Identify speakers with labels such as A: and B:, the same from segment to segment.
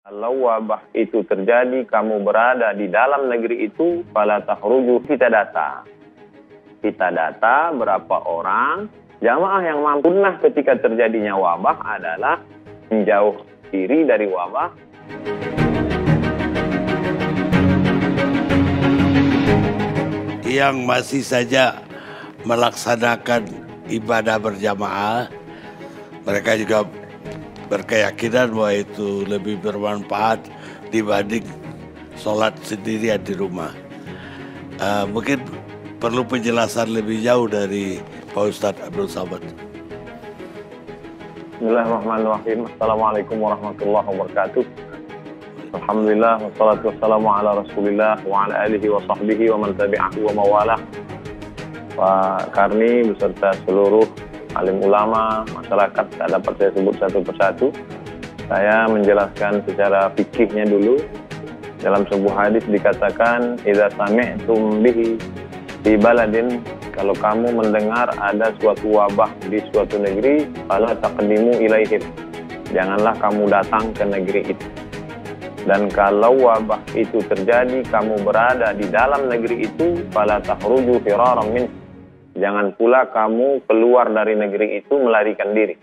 A: Kalau wabah itu terjadi, kamu berada di dalam negeri itu, fala takhruju, kita data. Kita data berapa orang jamaah yang mampu. Nah, ketika terjadinya wabah adalah menjauh diri dari wabah.
B: Yang masih saja melaksanakan ibadah berjamaah, mereka juga berkeyakinan bahwa itu lebih bermanfaat dibanding sholat sendirian di rumah. Mungkin perlu penjelasan lebih jauh dari Pak Ustadz Abdul Samad.
A: Bismillahirrahmanirrahim. Assalamualaikum warahmatullahi wabarakatuh. Alhamdulillah, wassalatu wassalamu ala rasulillah wa ala alihi wa sahbihi wa man tabi'ahu wa mawalah. Pak Karni beserta seluruh alim ulama, masyarakat, tak dapat saya sebut satu persatu. Saya menjelaskan secara fikihnya dulu. Dalam sebuah hadis dikatakan, idza sami'tum bihi fi baladin, kalau kamu mendengar ada suatu wabah di suatu negeri, fala taqdimu ilaihim, janganlah kamu datang ke negeri itu. Dan kalau wabah itu terjadi, kamu berada di dalam negeri itu, fala takhruju firaran min, jangan pula kamu keluar dari negeri itu melarikan diri.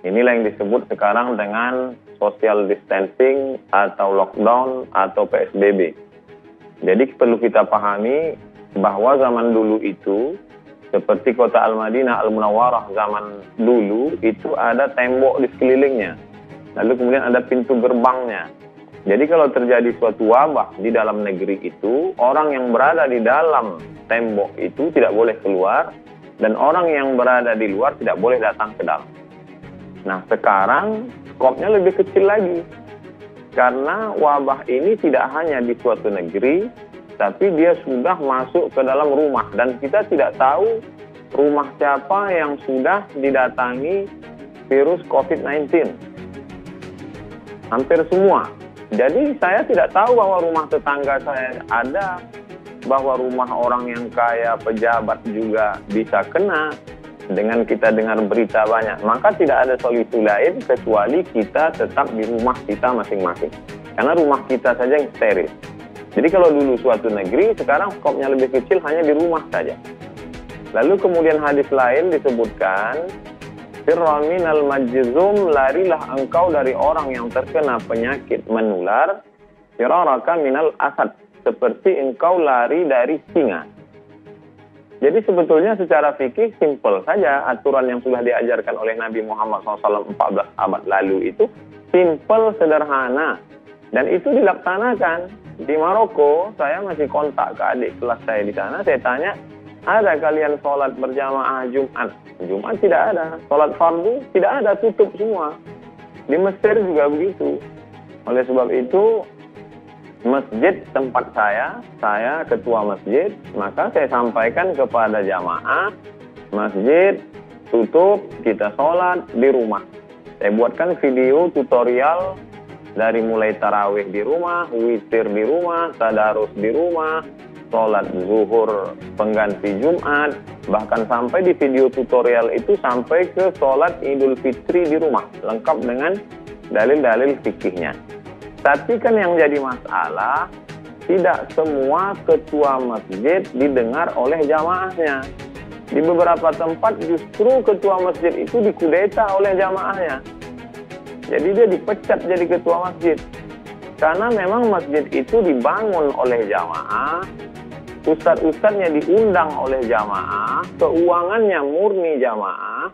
A: Inilah yang disebut sekarang dengan social distancing atau lockdown atau PSBB. Jadi perlu kita pahami bahwa zaman dulu itu, seperti kota Al-Madinah Al-Munawwarah zaman dulu, itu ada tembok di sekelilingnya. Lalu kemudian ada pintu gerbangnya. Jadi kalau terjadi suatu wabah di dalam negeri itu, orang yang berada di dalam tembok itu tidak boleh keluar, dan orang yang berada di luar tidak boleh datang ke dalam. Nah, sekarang skopnya lebih kecil lagi. Karena wabah ini tidak hanya di suatu negeri, tapi dia sudah masuk ke dalam rumah. Dan kita tidak tahu rumah siapa yang sudah didatangi virus COVID-19. Hampir semua. Jadi saya tidak tahu bahwa rumah tetangga saya ada, bahwa rumah orang yang kaya, pejabat juga bisa kena. Dengan kita dengar berita banyak, maka tidak ada solusi lain kecuali kita tetap di rumah kita masing-masing. Karena rumah kita saja yang steril. Jadi kalau dulu suatu negeri, sekarang skopnya lebih kecil, hanya di rumah saja. Lalu kemudian hadis lain disebutkan, firra minal majzum, larilah engkau dari orang yang terkena penyakit menular, firaraka minal asad, seperti engkau lari dari singa. Jadi sebetulnya secara fikih simpel saja, aturan yang sudah diajarkan oleh Nabi Muhammad SAW 14 abad lalu itu simpel, sederhana. Dan itu dilaksanakan. Di Maroko, saya masih kontak ke adik kelas saya di sana, saya tanya, ada kalian sholat berjamaah Jumat? Jumat tidak ada. Sholat fardu tidak ada, tutup semua. Di Mesir juga begitu. Oleh sebab itu, masjid tempat saya ketua masjid, maka saya sampaikan kepada jamaah, masjid tutup, kita sholat di rumah. Saya buatkan video tutorial dari mulai tarawih di rumah, witir di rumah, tadarus di rumah, sholat zuhur pengganti Jumat, bahkan sampai di video tutorial itu sampai ke sholat Idul Fitri di rumah, lengkap dengan dalil-dalil fikihnya. Tapi kan yang jadi masalah, tidak semua ketua masjid didengar oleh jamaahnya. Di beberapa tempat justru ketua masjid itu dikudeta oleh jamaahnya. Jadi dia dipecat jadi ketua masjid. Karena memang masjid itu dibangun oleh jamaah, ustadz-ustadznya diundang oleh jamaah, keuangannya murni jamaah.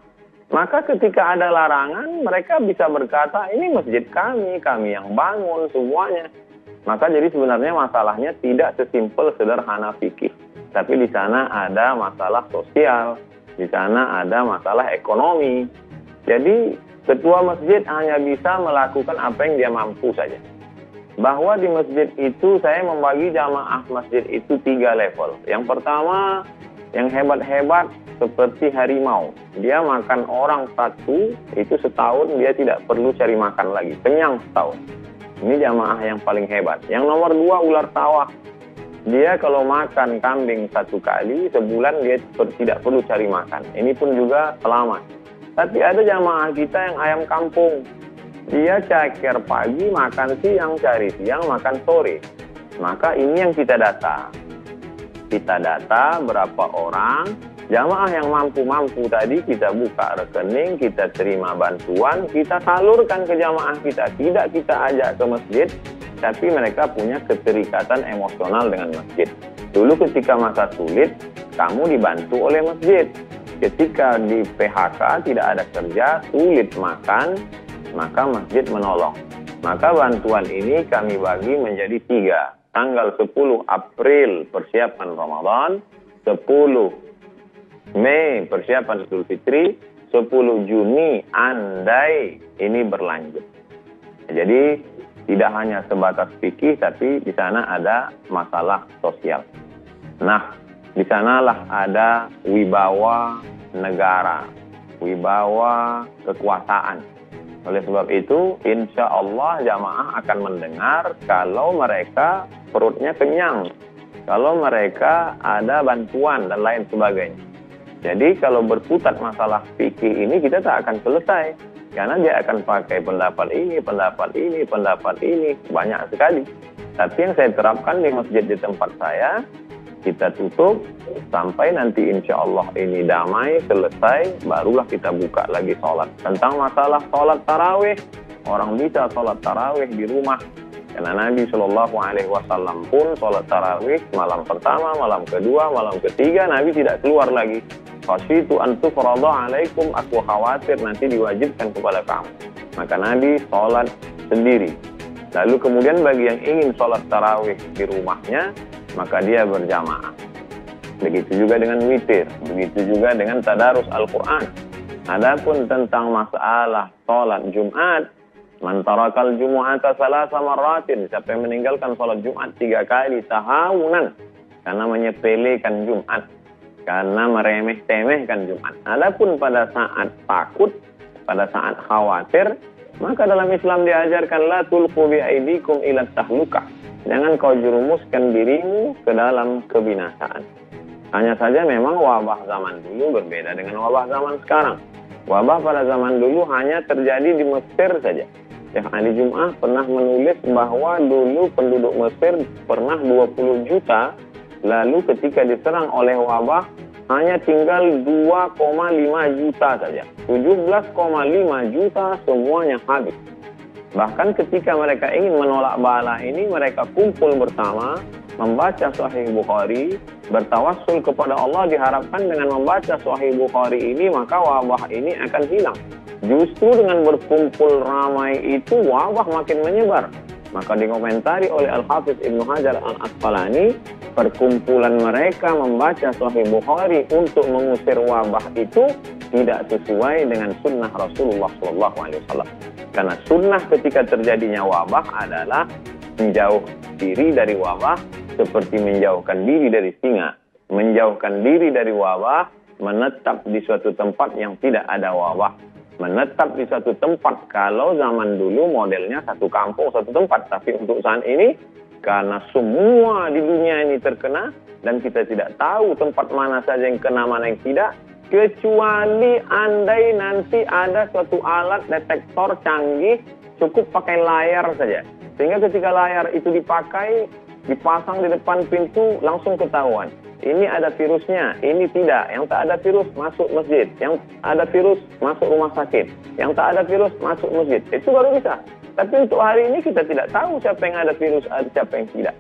A: Maka ketika ada larangan, mereka bisa berkata, ini masjid kami yang bangun semuanya. Maka jadi sebenarnya masalahnya tidak sesimpel sederhana fikih. Tapi di sana ada masalah sosial, di sana ada masalah ekonomi. Jadi ketua masjid hanya bisa melakukan apa yang dia mampu saja. Bahwa di masjid itu saya membagi jamaah masjid itu 3 level. Yang pertama, yang hebat-hebat seperti harimau. Dia makan orang satu, itu setahun dia tidak perlu cari makan lagi. Kenyang setahun. Ini jamaah yang paling hebat. Yang nomor 2, ular sawah. Dia kalau makan kambing 1 kali, sebulan dia tidak perlu cari makan. Ini pun juga selamat. Tapi ada jamaah kita yang ayam kampung. Dia ceker pagi, makan siang, cari siang, makan sore. Maka ini yang kita data. Kita data berapa orang jamaah yang mampu-mampu tadi, kita buka rekening, kita terima bantuan, kita salurkan ke jamaah kita. Tidak kita ajak ke masjid, tapi mereka punya keterikatan emosional dengan masjid. Dulu ketika masa sulit, kamu dibantu oleh masjid. Ketika di PHK tidak ada kerja, sulit makan, maka masjid menolong. Maka bantuan ini kami bagi menjadi 3. Tanggal 10 April persiapan Ramadan, 10 Mei persiapan Idul Fitri, 10 Juni andai ini berlanjut. Jadi tidak hanya sebatas fikih, tapi di sana ada masalah sosial. Nah, di sanalah ada wibawa negara, wibawa kekuasaan. Oleh sebab itu, insya Allah jamaah akan mendengar kalau mereka perutnya kenyang, kalau mereka ada bantuan dan lain sebagainya. Jadi kalau berputar masalah fikih ini kita tak akan selesai, karena dia akan pakai pendapat ini, banyak sekali. Tapi yang saya terapkan di masjid di tempat saya, kita tutup sampai nanti insya Allah ini damai, selesai, barulah kita buka lagi sholat. Tentang masalah sholat tarawih, orang bisa sholat tarawih di rumah. Karena Nabi SAW pun sholat tarawih malam pertama, malam kedua, malam ketiga, Nabi tidak keluar lagi. Khasyitu an tufrada alaikum, aku khawatir nanti diwajibkan kepada kamu. Maka Nabi sholat sendiri. Lalu kemudian bagi yang ingin sholat tarawih di rumahnya, maka dia berjamaah. Begitu juga dengan witir, begitu juga dengan tadarus Al-Quran. Adapun tentang masalah sholat Jumat, man tarakal jumu'ata salasa marratin, siapa yang meninggalkan sholat Jumat 3 kali tahawunan, karena menyepelekan Jumat, karena meremeh-temehkan Jumat. Adapun pada saat takut, pada saat khawatir, maka dalam Islam diajarkan la tulqu bi aidikum ila tahlukah. Jangan kau jerumuskan dirimu ke dalam kebinasaan. Hanya saja memang wabah zaman dulu berbeda dengan wabah zaman sekarang. Wabah pada zaman dulu hanya terjadi di Mesir saja. Syekh Ali Jum'ah pernah menulis bahwa dulu penduduk Mesir pernah 20 juta, lalu ketika diserang oleh wabah hanya tinggal 2,5 juta saja. 17,5 juta semuanya habis. Bahkan ketika mereka ingin menolak bala ini, mereka kumpul bersama, membaca Sahih Bukhari, bertawassul kepada Allah, diharapkan dengan membaca Sahih Bukhari ini, maka wabah ini akan hilang. Justru dengan berkumpul ramai itu, wabah makin menyebar. Maka dikomentari oleh Al-Hafiz Ibnu Hajar Al-Asqalani, perkumpulan mereka membaca Sahih Bukhari untuk mengusir wabah itu tidak sesuai dengan sunnah Rasulullah SAW. Karena sunnah ketika terjadinya wabah adalah menjauh diri dari wabah seperti menjauhkan diri dari singa. Menjauhkan diri dari wabah, menetap di suatu tempat yang tidak ada wabah. Menetap di suatu tempat, kalau zaman dulu modelnya satu kampung, satu tempat. Tapi untuk saat ini, karena semua di dunia ini terkena, dan kita tidak tahu tempat mana saja yang kena, mana yang tidak, kecuali andai nanti ada suatu alat detektor canggih, cukup pakai layar saja. Sehingga ketika layar itu dipakai, dipasang di depan pintu, langsung ketahuan. Ini ada virusnya, ini tidak. Yang tak ada virus, masuk masjid. Yang ada virus, masuk rumah sakit. Yang tak ada virus, masuk masjid. Itu baru bisa. Tapi untuk hari ini kita tidak tahu siapa yang ada virus, siapa yang tidak.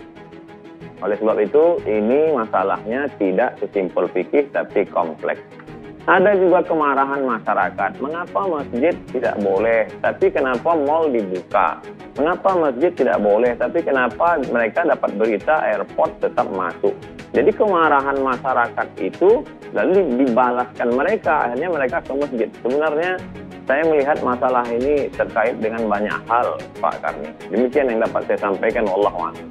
A: Oleh sebab itu, ini masalahnya tidak sesimpel fikih, tapi kompleks. Ada juga kemarahan masyarakat. Mengapa masjid tidak boleh, tapi kenapa mal dibuka? Mengapa masjid tidak boleh, tapi kenapa mereka dapat berita airport tetap masuk? Jadi kemarahan masyarakat itu lalu dibalaskan mereka, akhirnya mereka ke masjid. Sebenarnya saya melihat masalah ini terkait dengan banyak hal, Pak Karni. Demikian yang dapat saya sampaikan. Wallahu a'lam.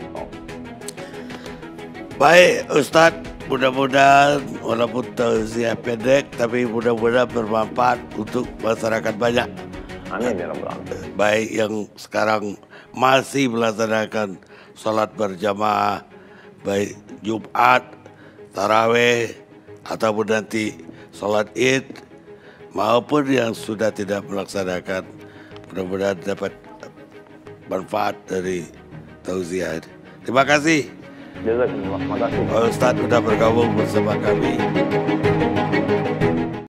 B: Baik Ustadz, mudah-mudahan walaupun tausiah pendek tapi mudah-mudahan bermanfaat untuk masyarakat banyak.
A: Amin ya rabbal alamin.
B: Baik yang sekarang masih melaksanakan sholat berjamaah, baik Jumat, tarawih, ataupun nanti sholat id, maupun yang sudah tidak melaksanakan, Mudah-mudahan dapat manfaat dari tausiah. Terima kasih.
A: Jazakumullah. Makasih.
B: Pak Ustadz sudah bergabung bersama kami.